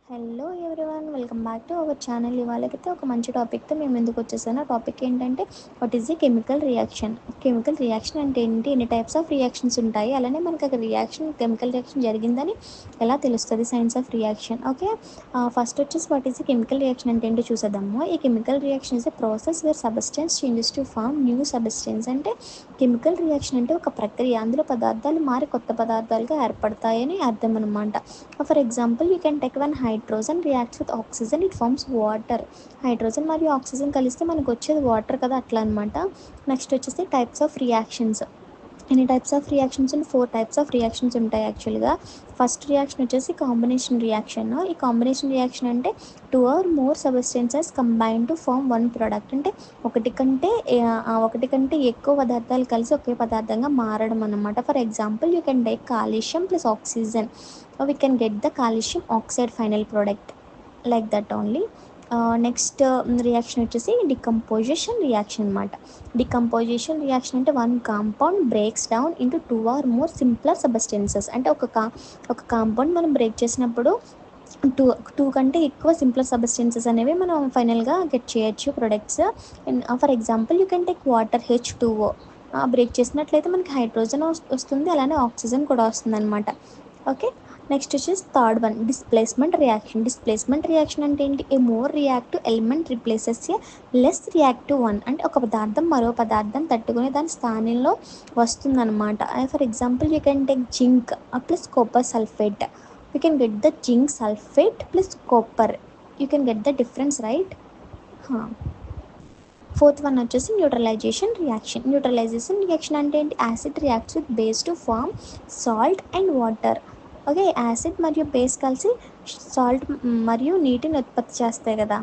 Hello everyone, welcome back to our channel. ఇవాళకైతే ఒక మంచి టాపిక్తో మేము ఎందుకు వచ్చేసాను. టాపిక్ ఏంటంటే what is the chemical reaction. Chemical reaction అంటే ఏంటి, ఎన్ని టైప్స్ ఆఫ్ రియాక్షన్స్ ఉంటాయి, అలానే మనకి ఒక కెమికల్ రియాక్షన్ జరిగిందని ఎలా తెలుస్తుంది, science of reaction. Okay, first వచ్చేసి what is the chemical reaction అంటే ఏంటో చూసేద్దాము. ఈ chemical reaction is a process where substance changes to form new substance. అంటే కెమికల్ రియాక్షన్ అంటే ఒక ప్రక్రియ, అందులో పదార్థాలు మారి కొత్త పదార్థాలుగా ఏర్పడతాయని అర్థం అనమాట. For example, you can take one hydrogen reacts with oxygen, it forms water. Hydrogen మరియు ఆక్సిజన్ కలిస్తే మనకు వచ్చేది వాటర్ కదా, అట్లా అనమాట. నెక్స్ట్ వచ్చేసి టైప్స్ ఆఫ్ రియాక్షన్స్. ఎన్ని టైప్స్ ఆఫ్ రియాక్షన్స్ ఉంటాయి? 4 టైప్స్ ఆఫ్ రియాక్షన్స్ ఉంటాయి యాక్చువల్గా. ఫస్ట్ రియాక్షన్ వచ్చేసి కాంబినేషన్ రియాక్షన్. ఈ కాంబినేషన్ రియాక్షన్ అంటే 2 or more substances combine to form one product. అంటే ఒకటి కంటే ఎక్కువ పదార్థాలు కలిసి ఒకే పదార్థంగా మారడం అన్నమాట. For example, you can take calcium plus oxygen, we can get the calcium oxide final product, like that only. Next reaction వచ్చేసి డికంపోజిషన్ రియాక్షన్ అనమాట. డికంపోజిషన్ రియాక్షన్ అంటే one compound breaks down into 2 or more simpler substances. అంటే ఒక compound మనం break చేసినప్పుడు two కంటే ఎక్కువ simpler substances అనేవి మనం ఫైనల్గా గెట్ చేయొచ్చు products. For example, you can take water H2O. Break చేసినట్లయితే మనకి హైడ్రోజన్ వస్తుంది, అలానే ఆక్సిజన్ కూడా వస్తుంది అనమాట. ఓకే, నెక్స్ట్ వచ్చేసి third one, displacement reaction. Displacement reaction అంటే ఏంటి, ఏ మోర్ రియాక్టివ్ ఎలిమెంట్ రిప్లేసెస్ ఏ లెస్ రియాక్టివ్ వన్. అంటే ఒక పదార్థం మరో పదార్థం తట్టుకుని దాని స్థానంలో వస్తుందన్నమాట. For example, you can take zinc plus copper sulphate. You can get the zinc sulphate plus copper. You can get the difference, right? Fourth one వచ్చేసి న్యూట్రలైజేషన్ రియాక్షన్. న్యూట్రలైజేషన్ రియాక్షన్ అంటే ఏంటి, acid reacts with base to form salt and water. Okay, acid మరియు base కలిసి salt మరియు నీటిని ఉత్పత్తి చేస్తాయి కదా,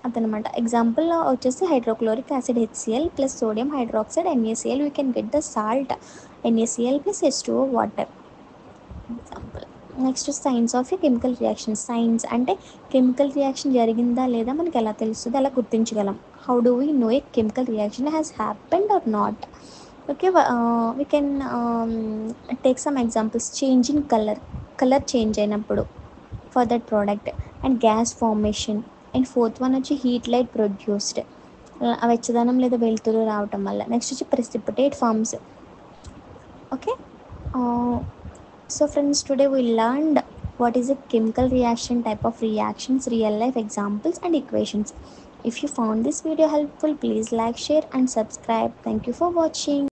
అదనమాట. ఎగ్జాంపుల్ వచ్చేసి hydrochloric acid HCl plus sodium hydroxide NaCl. We can get the salt NaCl plus H2O water. Example. Next signs of a chemical reaction. Signs అంటే కెమికల్ రియాక్షన్ జరిగిందా లేదా మనకి ఎలా తెలుస్తుంది, ఎలా గుర్తించగలం. How do we know a chemical reaction has happened or not. Okay, we can take some examples. Change in colour change అయినప్పుడు for that product, and gas formation. And fourth one వచ్చి heat light produced, వెచ్చదనం లేదా వెలుతురు రావటం వల్ల. Next వచ్చి precipitate forms. Okay, so friends, today we learned what is a chemical reaction, type of reactions, real life examples and equations. If you found this video helpful, please like, share and subscribe. Thank you for watching.